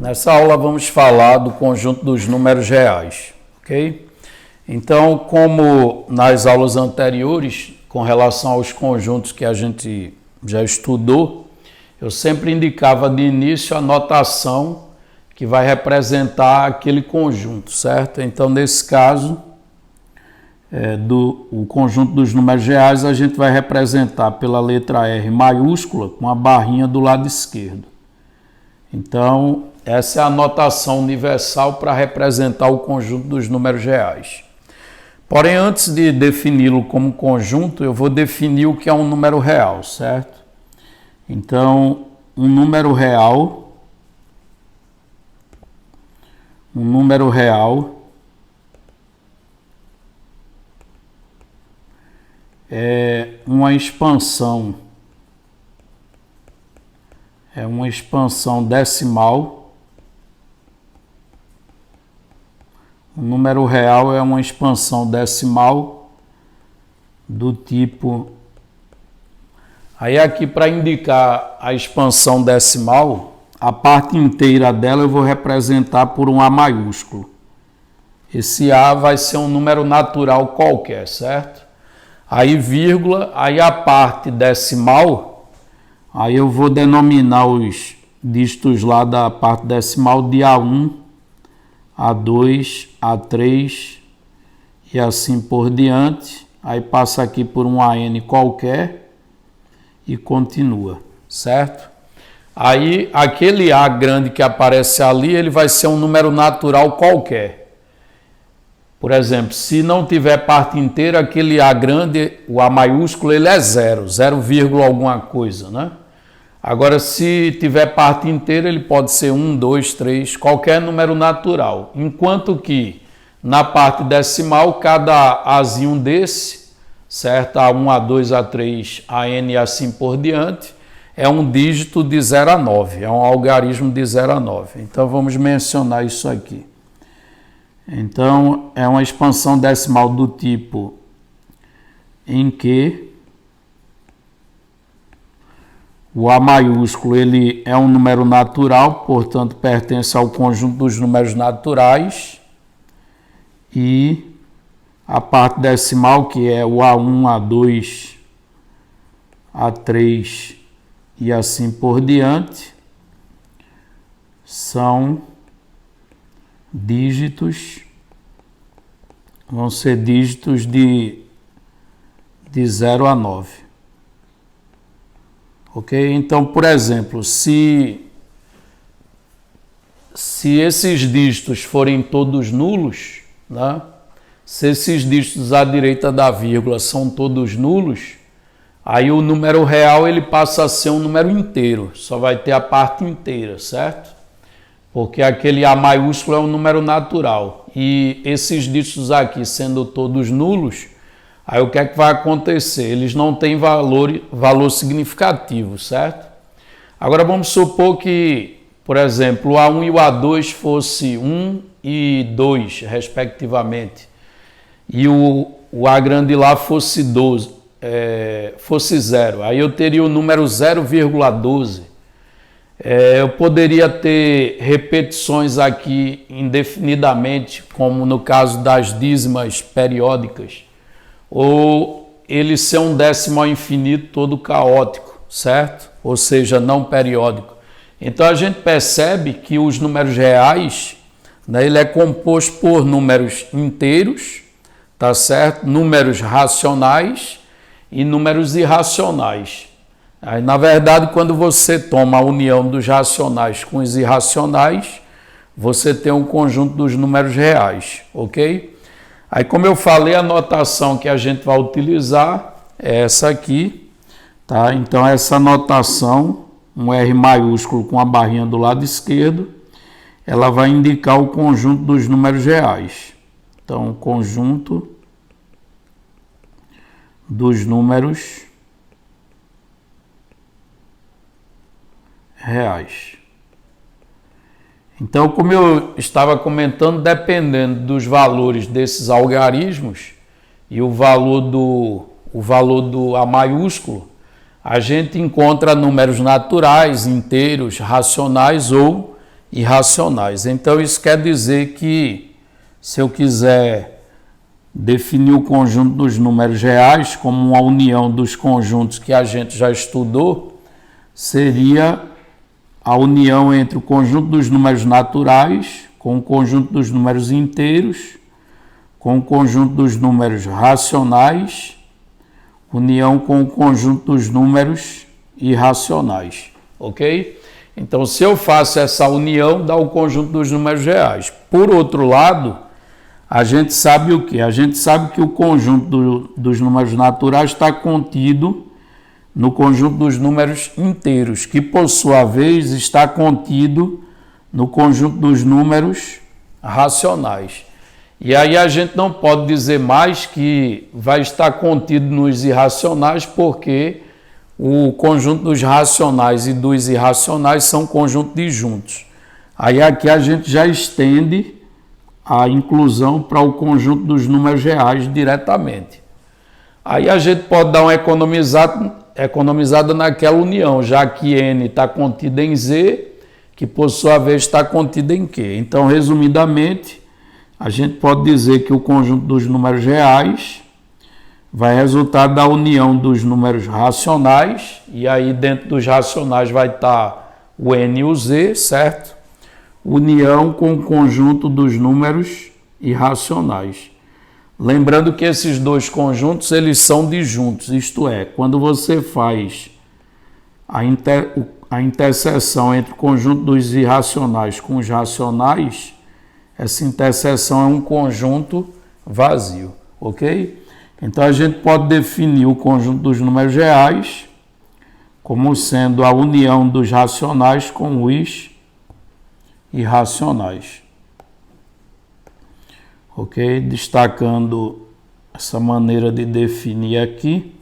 Nessa aula vamos falar do conjunto dos números reais, ok? Então, como nas aulas anteriores, com relação aos conjuntos que a gente já estudou, eu sempre indicava de início a notação que vai representar aquele conjunto, certo? Então, nesse caso, o conjunto dos números reais, a gente vai representar pela letra R maiúscula com a barrinha do lado esquerdo. Então, essa é a notação universal para representar o conjunto dos números reais. Porém, antes de defini-lo como conjunto, eu vou definir o que é um número real, certo? Então, um número real é uma expansão decimal. O número real é uma expansão decimal do tipo... Aí aqui, para indicar a expansão decimal, a parte inteira dela eu vou representar por um A maiúsculo. Esse A vai ser um número natural qualquer, certo? Aí vírgula, aí a parte decimal, aí eu vou denominar os dígitos lá da parte decimal de A1, A2, A3 e assim por diante. Aí passa aqui por um AN qualquer e continua, certo? Aí aquele A grande que aparece ali, ele vai ser um número natural qualquer. Por exemplo, se não tiver parte inteira, aquele A grande, o A maiúsculo, ele é 0 alguma coisa, né? Agora, se tiver parte inteira, ele pode ser 1, 2, 3, qualquer número natural. Enquanto que na parte decimal, cada Azinho desse, certo? A1, A2, A3, AN e assim por diante, é um dígito de 0 a 9, é um algarismo de 0 a 9. Então, vamos mencionar isso aqui. Então, é uma expansão decimal do tipo em que o A maiúsculo ele é um número natural, portanto, pertence ao conjunto dos números naturais. E a parte decimal, que é o A1, A2, A3 e assim por diante, são dígitos, vão ser dígitos de 0 a 9. Ok? Então, por exemplo, se esses dígitos forem todos nulos, né? Se esses dígitos à direita da vírgula são todos nulos, aí o número real ele passa a ser um número inteiro, só vai ter a parte inteira, certo? Porque aquele A maiúsculo é um número natural. E esses dígitos aqui sendo todos nulos, aí o que é que vai acontecer? Eles não têm valor significativo, certo? Agora vamos supor que, por exemplo, o A1 e o A2 fosse 1 e 2, respectivamente. E o A grande lá fosse 0. Aí eu teria o número 0,12. Eu poderia ter repetições aqui indefinidamente, como no caso das dízimas periódicas, ou ele ser um décimo ao infinito todo caótico, certo? Ou seja, não periódico. Então a gente percebe que os números reais, né, ele é composto por números inteiros, tá certo? Números racionais e números irracionais. Aí, na verdade, quando você toma a união dos racionais com os irracionais, você tem um conjunto dos números reais, ok? Aí, como eu falei, a notação que a gente vai utilizar é essa aqui, tá? Então, essa notação, um R maiúsculo com a barrinha do lado esquerdo, ela vai indicar o conjunto dos números reais. Então, o conjunto dos números reais. Então, como eu estava comentando, dependendo dos valores desses algarismos e o valor do A maiúsculo, a gente encontra números naturais, inteiros, racionais ou irracionais. Então isso quer dizer que se eu quiser definir o conjunto dos números reais como uma união dos conjuntos que a gente já estudou, seria a união entre o conjunto dos números naturais com o conjunto dos números inteiros, com o conjunto dos números racionais, união com o conjunto dos números irracionais, ok? Então, se eu faço essa união, dá o conjunto dos números reais. Por outro lado, a gente sabe o quê? A gente sabe que o conjunto dos números naturais está contido no conjunto dos números inteiros, que por sua vez está contido no conjunto dos números racionais. E aí a gente não pode dizer mais que vai estar contido nos irracionais, porque o conjunto dos racionais e dos irracionais são conjuntos disjuntos. Aí aqui a gente já estende a inclusão para o conjunto dos números reais diretamente. Aí a gente pode dar uma economizada naquela união, já que N está contida em Z, que por sua vez está contida em Q. Então, resumidamente, a gente pode dizer que o conjunto dos números reais vai resultar da união dos números racionais, e aí dentro dos racionais vai estar o N e o Z, certo? União com o conjunto dos números irracionais. Lembrando que esses dois conjuntos, eles são disjuntos, isto é, quando você faz a interseção entre o conjunto dos irracionais com os racionais, essa interseção é um conjunto vazio, ok? Então a gente pode definir o conjunto dos números reais como sendo a união dos racionais com os irracionais. Ok? Destacando essa maneira de definir aqui.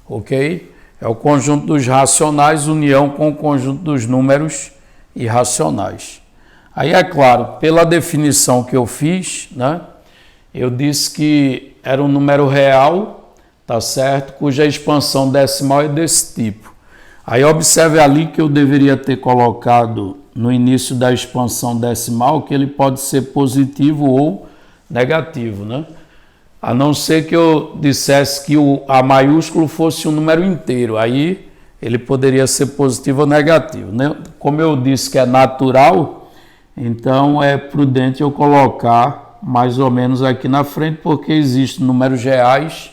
Ok? É o conjunto dos racionais, união com o conjunto dos números irracionais. Aí é claro, pela definição que eu fiz, né? Eu disse que era um número real, tá certo? Cuja expansão decimal é desse tipo. Aí observe ali que eu deveria ter colocado no início da expansão decimal que ele pode ser positivo ou negativo, né? A não ser que eu dissesse que o A maiúsculo fosse um número inteiro, aí ele poderia ser positivo ou negativo, né? Como eu disse que é natural, então é prudente eu colocar mais ou menos aqui na frente, porque existem números reais,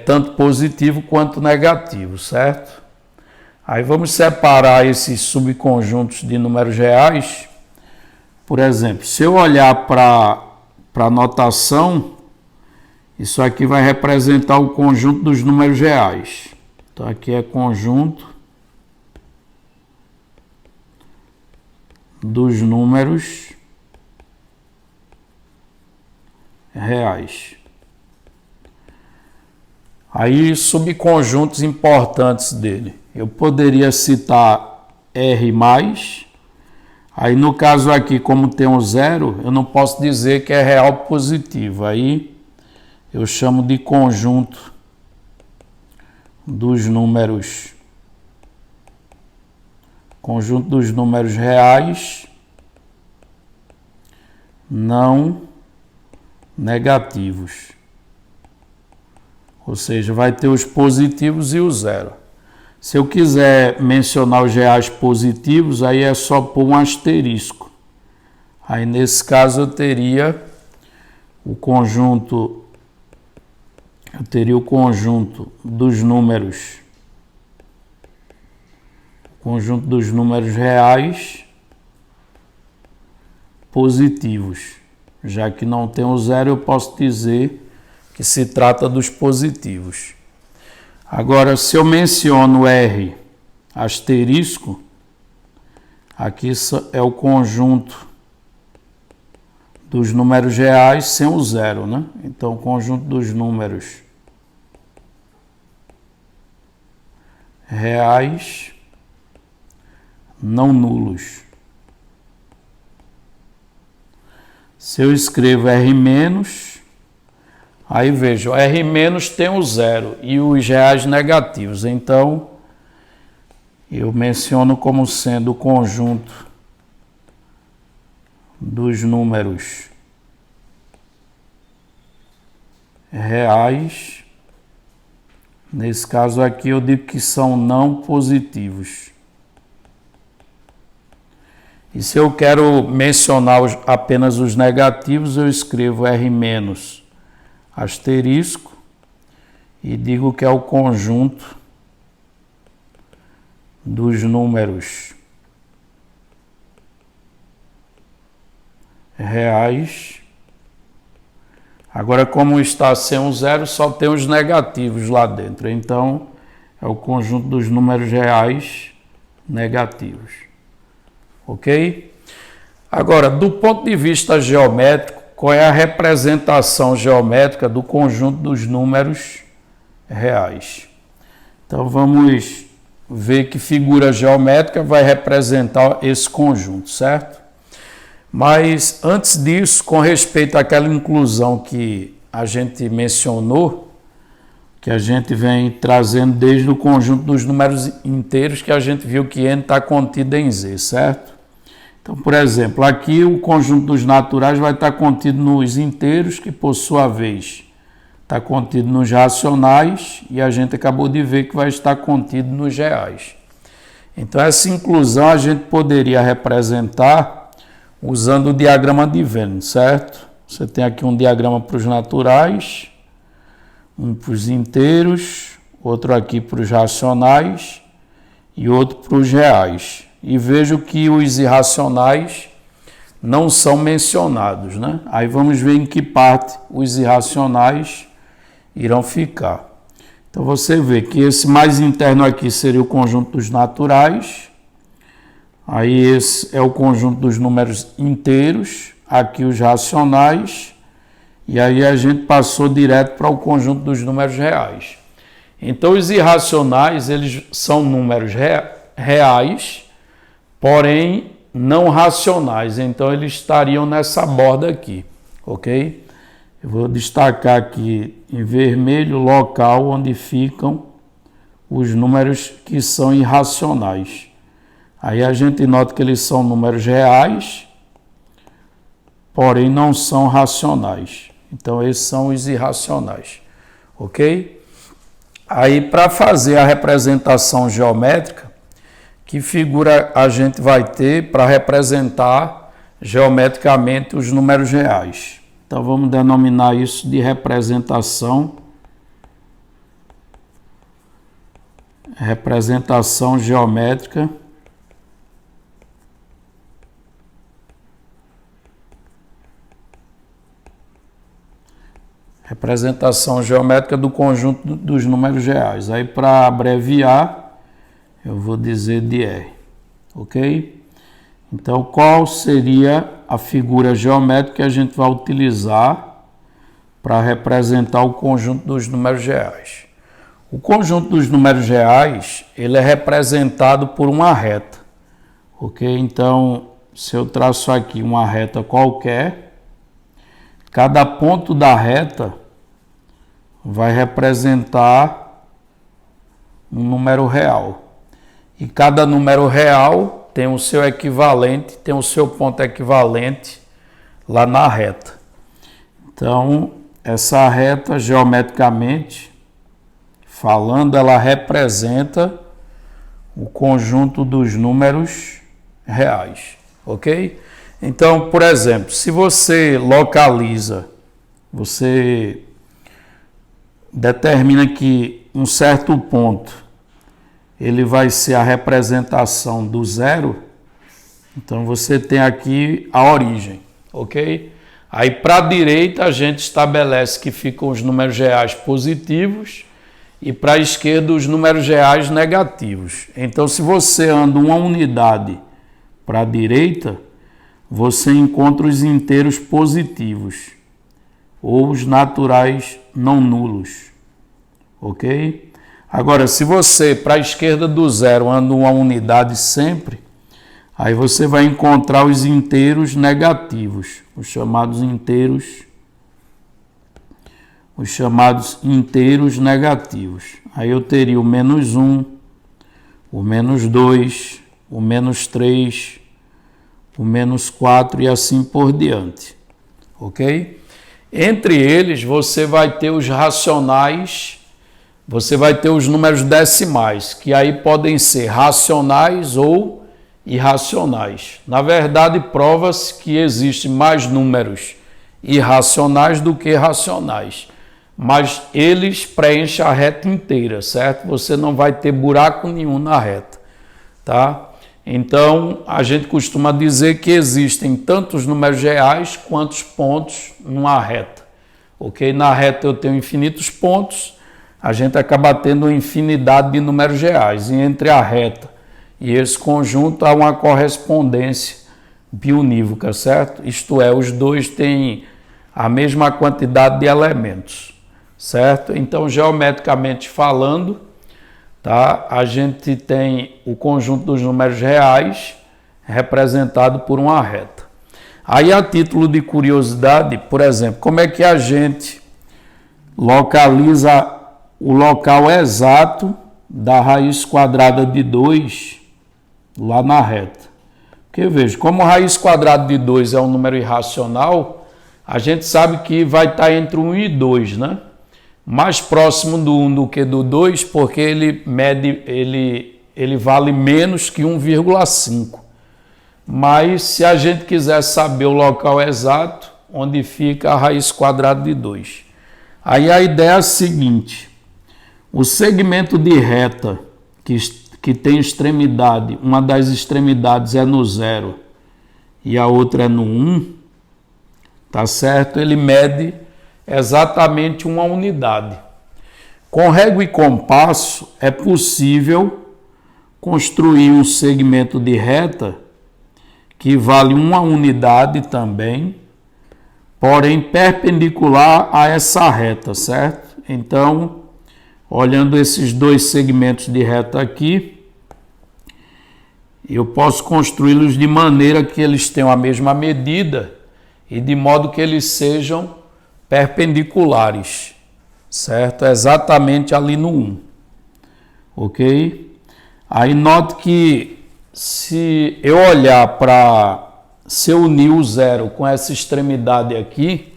tanto positivo quanto negativo, certo? Aí vamos separar esses subconjuntos de números reais. Por exemplo, se eu olhar para a notação, isso aqui vai representar o conjunto dos números reais. Então aqui é conjunto dos números reais. Aí, subconjuntos importantes dele. Eu poderia citar R+, aí no caso aqui, como tem um zero, eu não posso dizer que é real positivo. Aí eu chamo de conjunto dos números reais não negativos. Ou seja, vai ter os positivos e o zero. Se eu quiser mencionar os reais positivos, aí é só pôr um asterisco. Aí nesse caso eu teria o conjunto dos números, reais positivos. Já que não tem o zero, eu posso dizer que se trata dos positivos. Agora, se eu menciono R asterisco, aqui é o conjunto dos números reais sem o zero, né? Então, o conjunto dos números reais não nulos. Se eu escrevo R-, aí vejo, R- tem o zero e os reais negativos. Então, eu menciono como sendo o conjunto dos números reais. Nesse caso aqui eu digo que são não positivos. E se eu quero mencionar apenas os negativos, eu escrevo R menos asterisco e digo que é o conjunto dos números reais. Agora, como está sem um zero, só tem os negativos lá dentro. Então, é o conjunto dos números reais negativos. Ok? Agora, do ponto de vista geométrico, qual é a representação geométrica do conjunto dos números reais? Então, vamos ver que figura geométrica vai representar esse conjunto, certo? Mas antes disso, com respeito àquela inclusão que a gente mencionou, que a gente vem trazendo desde o conjunto dos números inteiros, que a gente viu que n está contido em z, certo? Então, por exemplo, aqui o conjunto dos naturais vai estar contido nos inteiros, que por sua vez está contido nos racionais, e a gente acabou de ver que vai estar contido nos reais. Então, essa inclusão a gente poderia representar usando o diagrama de Venn, certo? Você tem aqui um diagrama para os naturais, um para os inteiros, outro aqui para os racionais e outro para os reais. E vejo que os irracionais não são mencionados, né? Aí vamos ver em que parte os irracionais irão ficar. Então você vê que esse mais interno aqui seria o conjunto dos naturais. Aí esse é o conjunto dos números inteiros, aqui os racionais, e aí a gente passou direto para o conjunto dos números reais. Então os irracionais, eles são números reais, porém não racionais, então eles estariam nessa borda aqui, ok? Eu vou destacar aqui em vermelho o local onde ficam os números que são irracionais. Aí a gente nota que eles são números reais, porém não são racionais. Então, esses são os irracionais, ok? Aí, para fazer a representação geométrica, que figura a gente vai ter para representar geometricamente os números reais? Então, vamos denominar isso de representação geométrica do conjunto dos números reais. Aí, para abreviar, eu vou dizer DR, ok? Então, qual seria a figura geométrica que a gente vai utilizar para representar o conjunto dos números reais? O conjunto dos números reais, ele é representado por uma reta, ok? Então, se eu traço aqui uma reta qualquer, cada ponto da reta vai representar um número real. E cada número real tem o seu equivalente, tem o seu ponto equivalente lá na reta. Então, essa reta, geometricamente falando, ela representa o conjunto dos números reais, ok? Então, por exemplo, se você localiza, você determina que um certo ponto ele vai ser a representação do zero, então você tem aqui a origem, ok? Aí para a direita a gente estabelece que ficam os números reais positivos e para a esquerda os números reais negativos. Então se você anda uma unidade para a direita, você encontra os inteiros positivos ou os naturais não nulos, ok? Agora, se você, para a esquerda do zero, anda uma unidade sempre, aí você vai encontrar os inteiros negativos, os chamados inteiros negativos. Aí eu teria o -1, o menos 2, o menos 3, o menos 4 e assim por diante, ok? Entre eles, você vai ter os racionais, você vai ter os números decimais, que aí podem ser racionais ou irracionais. Na verdade, prova-se que existem mais números irracionais do que racionais, mas eles preenchem a reta inteira, certo? Você não vai ter buraco nenhum na reta, tá? Então, a gente costuma dizer que existem tantos números reais quantos pontos numa reta, ok? Na reta eu tenho infinitos pontos, a gente acaba tendo uma infinidade de números reais, e entre a reta e esse conjunto há uma correspondência biunívoca, certo? Isto é, os dois têm a mesma quantidade de elementos, certo? Então, geometricamente falando, tá? A gente tem o conjunto dos números reais representado por uma reta. Aí, a título de curiosidade, por exemplo, como é que a gente localiza o local exato da raiz quadrada de 2 lá na reta? Porque, veja, como a raiz quadrada de 2 é um número irracional, a gente sabe que vai estar entre 1 e 2, né? Mais próximo do 1 do que do 2, porque ele vale menos que 1,5. Mas se a gente quiser saber o local exato, onde fica a raiz quadrada de 2. Aí a ideia é a seguinte: o segmento de reta que tem extremidade, uma das extremidades é no 0 e a outra é no 1, tá certo? Ele mede exatamente uma unidade. Com régua e compasso é possível construir um segmento de reta que vale uma unidade também, porém perpendicular a essa reta, certo? Então, olhando esses dois segmentos de reta aqui, eu posso construí-los de maneira que eles tenham a mesma medida e de modo que eles sejam perpendiculares, certo? Exatamente ali no 1, ok? Aí note que se eu olhar se eu unir o 0 com essa extremidade aqui,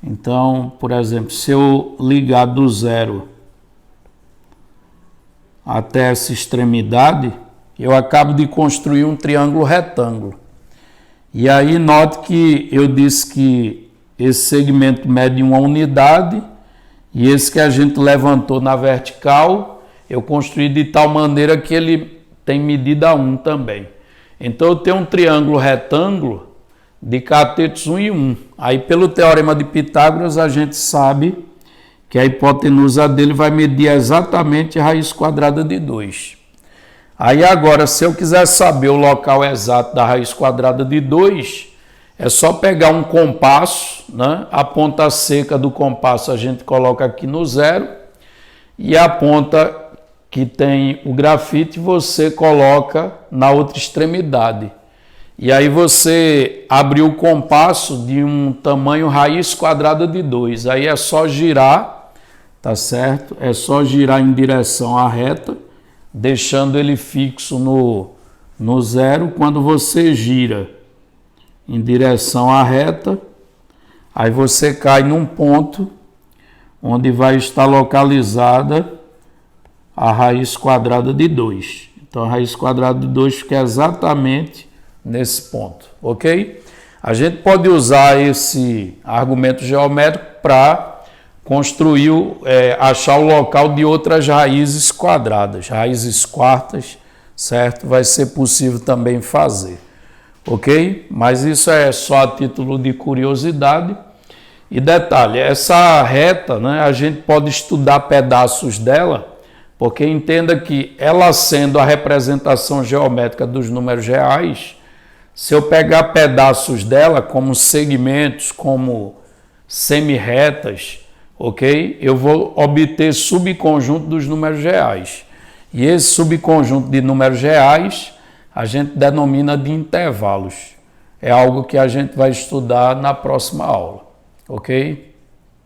então, por exemplo, se eu ligar do 0 até essa extremidade, eu acabo de construir um triângulo retângulo. E aí note que eu disse que esse segmento mede uma unidade e esse que a gente levantou na vertical, eu construí de tal maneira que ele tem medida 1 também. Então eu tenho um triângulo retângulo de catetos 1 e 1. Aí pelo teorema de Pitágoras a gente sabe que a hipotenusa dele vai medir exatamente a raiz quadrada de 2. Aí agora, se eu quiser saber o local exato da raiz quadrada de 2, é só pegar um compasso, né? A ponta seca do compasso a gente coloca aqui no 0 e a ponta que tem o grafite você coloca na outra extremidade. E aí você abriu o compasso de um tamanho raiz quadrada de 2. Aí é só girar, tá certo? É só girar em direção à reta, deixando ele fixo no 0. Quando você gira em direção à reta, aí você cai num ponto onde vai estar localizada a raiz quadrada de 2. Então, a raiz quadrada de 2 fica exatamente nesse ponto, ok? A gente pode usar esse argumento geométrico para construir, achar o local de outras raízes quadradas, raízes quartas, certo? Vai ser possível também fazer, ok? Mas isso é só a título de curiosidade. E detalhe, essa reta, né, a gente pode estudar pedaços dela, porque entenda que ela sendo a representação geométrica dos números reais, se eu pegar pedaços dela, como segmentos, como semi-retas, ok? Eu vou obter subconjunto dos números reais. E esse subconjunto de números reais, a gente denomina de intervalos. É algo que a gente vai estudar na próxima aula, ok?